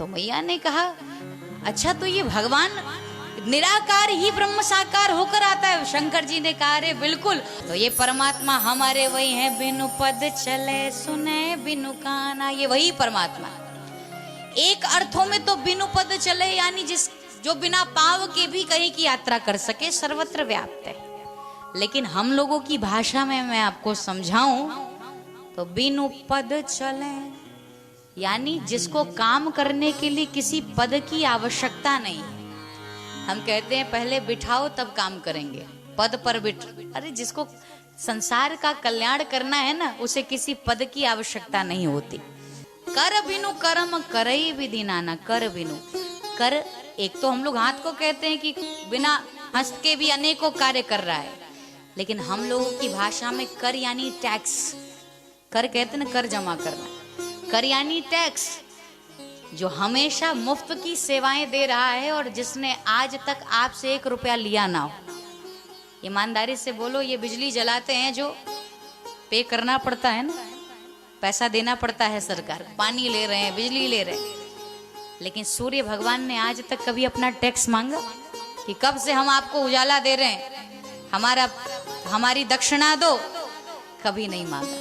तो मैया ने कहा अच्छा तो ये भगवान निराकार ही ब्रह्म साकार होकर आता है। शंकर जी ने कहा अरे बिल्कुल, तो ये परमात्मा हमारे वही है, बिनु पद चले सुने बिनु काना, ये वही परमात्मा। एक अर्थों में तो बिनु पद चले यानी जिस जो बिना पांव के भी कहीं की यात्रा कर सके, सर्वत्र व्याप्त है। लेकिन हम लोगों की भाषा में मैं आपको समझाऊं तो बिनु पद चले यानी जिसको काम करने के लिए किसी पद की आवश्यकता नहीं। हम कहते हैं पहले बिठाओ तब काम करेंगे, पद पर बिठ, अरे जिसको संसार का कल्याण करना है ना, उसे किसी पद की आवश्यकता नहीं होती। कर बिनु कर्म करई विधि नाना, कर बिनु कर, एक तो हम लोग हाथ को कहते हैं कि बिना हस्त के भी अनेकों कार्य कर रहा है, लेकिन हम लोगों की भाषा में कर यानी टैक्स, कर कहते हैं ना कर जमा करना, कर यानी टैक्स। जो हमेशा मुफ्त की सेवाएं दे रहा है और जिसने आज तक आपसे 1 रुपया लिया ना हो, ईमानदारी से बोलो, ये बिजली जलाते हैं जो पे करना पड़ता है ना, पैसा देना पड़ता है सरकार, पानी ले रहे हैं, बिजली ले रहे हैं, लेकिन सूर्य भगवान ने आज तक कभी अपना टैक्स मांगा कि कब से हम आपको उजाला दे रहे हैं, हमारी दक्षिणा दो, कभी नहीं मांगा।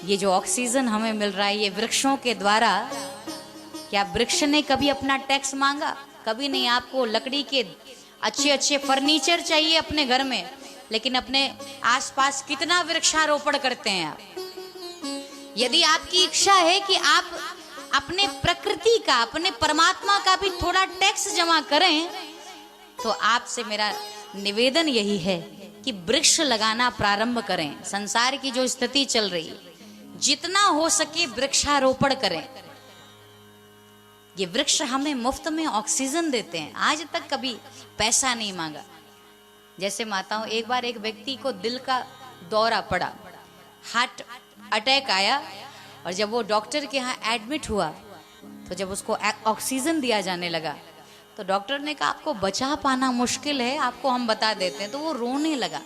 ये जो ऑक्सीजन हमें मिल रहा है ये वृक्षों के द्वारा, क्या वृक्ष ने कभी अपना टैक्स मांगा? कभी नहीं। आपको लकड़ी के अच्छे अच्छे फर्नीचर चाहिए अपने घर में, लेकिन अपने आसपास कितना वृक्षारोपण करते हैं आप। यदि आपकी इच्छा है कि आप अपने प्रकृति का, अपने परमात्मा का भी थोड़ा टैक्स जमा करें, तो आपसे मेरा निवेदन यही है कि वृक्ष लगाना प्रारंभ करें। संसार की जो स्थिति चल रही है, जितना हो सके वृक्षारोपण करें। ये वृक्ष हमें मुफ्त में ऑक्सीजन देते हैं, आज तक कभी पैसा नहीं मांगा। जैसे माताओं, एक बार एक व्यक्ति को दिल का दौरा पड़ा, हार्ट अटैक आया, और जब वो डॉक्टर के यहाँ एडमिट हुआ तो जब उसको ऑक्सीजन दिया जाने लगा तो डॉक्टर ने कहा आपको बचा पाना मुश्किल है, आपको हम बता देते हैं। तो वो रोने लगा।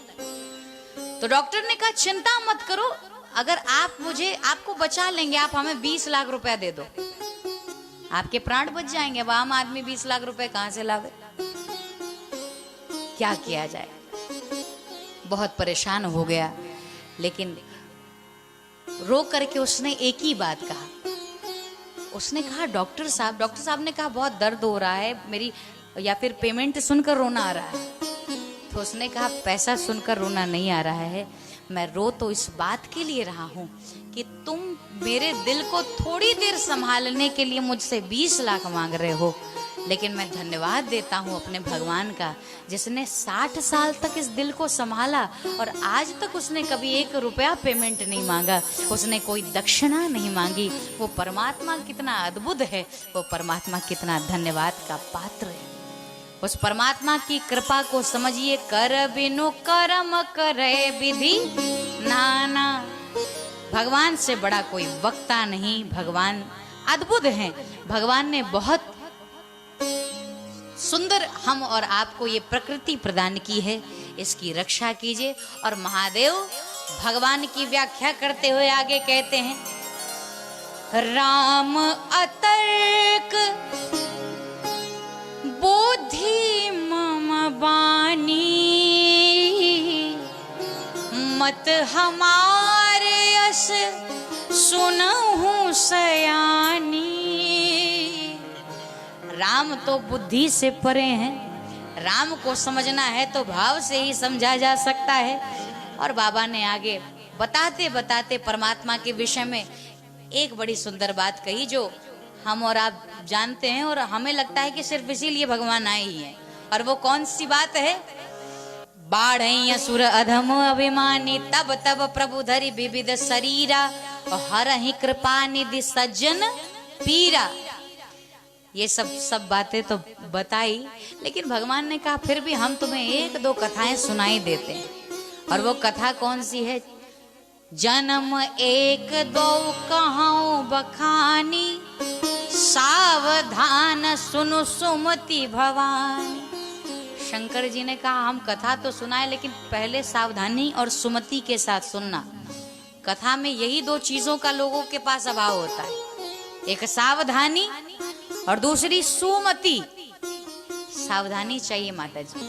तो डॉक्टर ने कहा चिंता मत करो, अगर आपको बचा लेंगे, आप हमें 20 लाख रुपया दे दो, आपके प्राण बच जाएंगे। अब आम आदमी 20 लाख रुपए कहां से लावे? क्या किया जाए? बहुत परेशान हो गया, लेकिन रो करके उसने एक ही बात कहा। उसने कहा डॉक्टर साहब ने कहा बहुत दर्द हो रहा है मेरी, या फिर पेमेंट सुनकर रोना आ रहा है। तो उसने कहा पैसा सुनकर रोना नहीं आ रहा है, मैं रो तो इस बात के लिए रहा हूं कि तुम मेरे दिल को थोड़ी देर संभालने के लिए मुझसे 20 लाख मांग रहे हो, लेकिन मैं धन्यवाद देता हूं अपने भगवान का, जिसने 60 साल तक इस दिल को संभाला और आज तक उसने कभी 1 रुपया पेमेंट नहीं मांगा, उसने कोई दक्षिणा नहीं मांगी। वो परमात्मा कितना अद्भुत है, वो परमात्मा कितना धन्यवाद का पात्र है। उस परमात्मा की कृपा को समझिए। कर बिनु कर्म करे विधि नाना, भगवान से बड़ा कोई वक्ता नहीं। भगवान अद्भुत हैं। भगवान ने बहुत सुंदर हम और आपको ये प्रकृति प्रदान की है, इसकी रक्षा कीजिए। और महादेव भगवान की व्याख्या करते हुए आगे कहते हैं, राम अतर्क बुद्धि मम बानी, मत हमारे यस सुनहु सयानी। राम तो बुद्धि से परे हैं, राम को समझना है तो भाव से ही समझा जा सकता है। और बाबा ने आगे बताते बताते परमात्मा के विषय में एक बड़ी सुंदर बात कही, जो हम और आप जानते हैं और हमें लगता है कि सिर्फ इसीलिए भगवान आए ही हैं। और वो कौन सी बात है? बाढ़ असुर अधम अभिमानी, तब तब प्रभु धरि विविध शरीरा, और हरहि कृपा निधि सज्जन पीरा। ये सब बातें तो बताई, लेकिन भगवान ने कहा फिर भी हम तुम्हें 1-2 कथाएं सुनाई देते हैं। और वो कथा कौन सी है? जन्म 1-2 कहूं बखानी, सावधान सुनु सुमति भवानी। शंकर जी ने कहा हम कथा तो सुनाए, लेकिन पहले सावधानी और सुमति के साथ सुनना। कथा में यही 2 चीजों का लोगों के पास अभाव होता है, एक सावधानी और दूसरी सुमति, सावधानी चाहिए माता जी,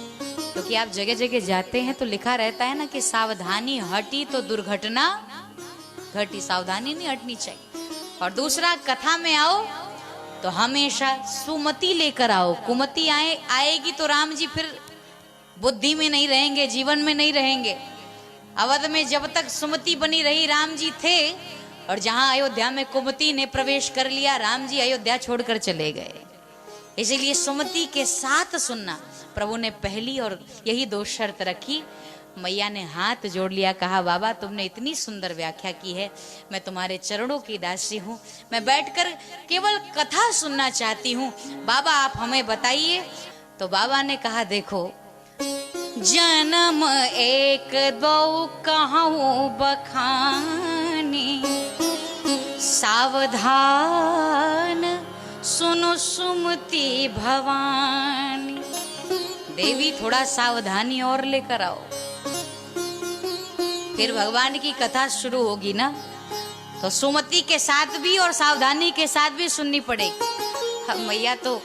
क्योंकि आप जगह जगह जाते हैं तो लिखा रहता है ना कि सावधानी हटी तो दुर्घटना घटी, सावधानी नहीं हटनी चाहिए। और दूसरा, कथा में आओ तो हमेशा सुमति लेकर आओ, कुमति आएगी तो राम जी फिर बुद्धि में नहीं रहेंगे, जीवन में नहीं रहेंगे। अवध में जब तक सुमति बनी रही राम जी थे, और जहां अयोध्या में कुमति ने प्रवेश कर लिया, राम जी अयोध्या छोड़कर चले गए। इसीलिए सुमति के साथ सुनना प्रभु ने पहली और यही दो शर्त रखी। मैया ने हाथ जोड़ लिया, कहा बाबा तुमने इतनी सुंदर व्याख्या की है, मैं तुम्हारे चरणों की दासी हूँ, मैं बैठकर केवल कथा सुनना चाहती हूँ, बाबा आप हमें बताइए। तो बाबा ने कहा देखो, जन्म एक दो कहूँ बखानी, सावधान सुनो सुमति भवानी। देवी थोड़ा सावधानी और लेकर आओ, फिर भगवान की कथा शुरू होगी ना, तो सुमति के साथ भी और सावधानी के साथ भी सुननी पड़ेगी। मैया तो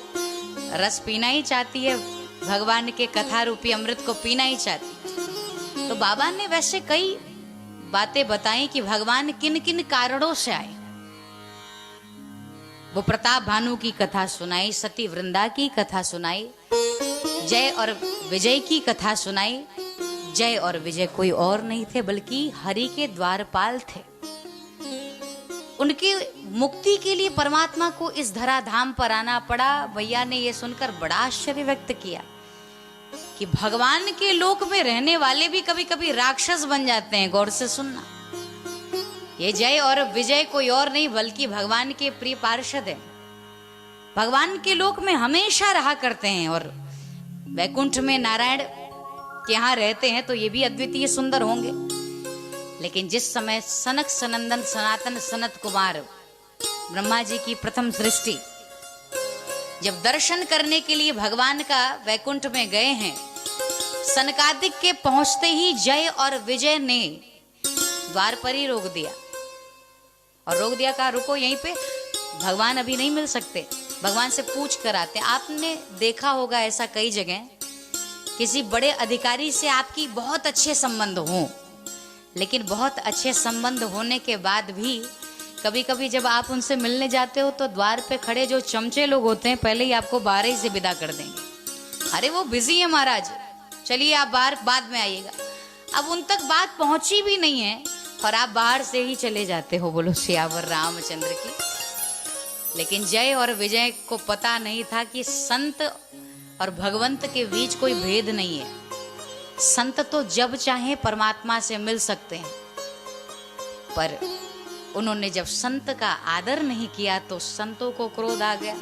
रस पीना ही चाहती है, भगवान के कथा रूपी अमृत को पीना ही चाहती। तो बाबा ने वैसे कई बातें बताई कि भगवान किन किन कारणों से आए। वो प्रताप भानु की कथा सुनाई, सती वृंदा की कथा सुनाई, जय और विजय की कथा सुनाई। जय और विजय कोई और नहीं थे बल्कि हरि के द्वारपाल थे। उनकी मुक्ति के लिए परमात्मा को इस धराधाम पर आना पड़ा। भैया ने यह सुनकर बड़ा आश्चर्य व्यक्त किया कि भगवान के लोक में रहने वाले भी कभी कभी राक्षस बन जाते हैं। गौर से सुनना, ये जय और विजय कोई और नहीं बल्कि भगवान के प्रिय पार्षद हैं। भगवान के लोक में हमेशा रहा करते हैं और वैकुंठ में नारायण के यहाँ रहते हैं, तो ये भी अद्वितीय सुंदर होंगे। लेकिन जिस समय सनक सनंदन सनातन सनत कुमार ब्रह्मा जी की प्रथम सृष्टि जब दर्शन करने के लिए भगवान का वैकुंठ में गए हैं, सनकादिक के पहुंचते ही जय और विजय ने द्वार पर ही रोक दिया। और रोक दिया, कहा रुको यहीं पे, भगवान अभी नहीं मिल सकते, भगवान से पूछ कर आते। आपने देखा होगा ऐसा कई जगह, किसी बड़े अधिकारी से आपकी बहुत अच्छे संबंध हो, लेकिन बहुत अच्छे संबंध होने के बाद भी कभी कभी जब आप उनसे मिलने जाते हो तो द्वार पे खड़े जो चमचे लोग होते हैं पहले ही आपको बाहर ही से विदा कर देंगे। अरे वो बिजी है महाराज, चलिए आप बाहर बाद में आइएगा। अब उन तक बात पहुंची भी नहीं है और आप बाहर से ही चले जाते हो। बोलो सियावर रामचंद्र की। लेकिन जय और विजय को पता नहीं था कि संत और भगवंत के बीच कोई भेद नहीं है। संत तो जब चाहे परमात्मा से मिल सकते हैं, पर उन्होंने जब संत का आदर नहीं किया तो संतों को क्रोध आ गया,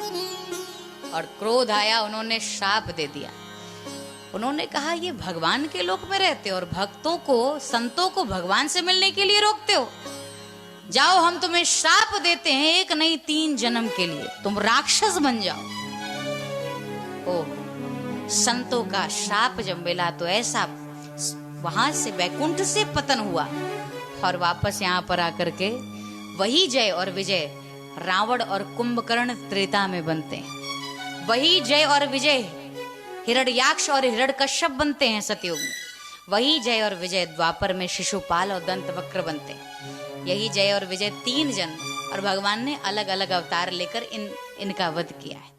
और क्रोध आया, उन्होंने श्राप दे दिया। उन्होंने कहा ये भगवान के लोक में रहते हो और भक्तों को, संतों को भगवान से मिलने के लिए रोकते हो। जाओ हम तुम्हें श्राप देते हैं, एक नहीं 3 जन्म के लिए तुम राक्षस बन जाओ। ओ संतों का श्राप जब मिला तो ऐसा वहां से वैकुंठ से पतन हुआ और वापस यहाँ पर आकर के वही जय और विजय रावण और कुंभकर्ण त्रेता में बनते हैं। वही जय और विजय हिरण्याक्ष और हिरण्यकश्यप बनते हैं सतयुग में। वही जय और विजय द्वापर में शिशुपाल और दंतवक्र बनते हैं। यही जय और विजय 3 जन्म और भगवान ने अलग अलग अवतार लेकर इनका वध किया है।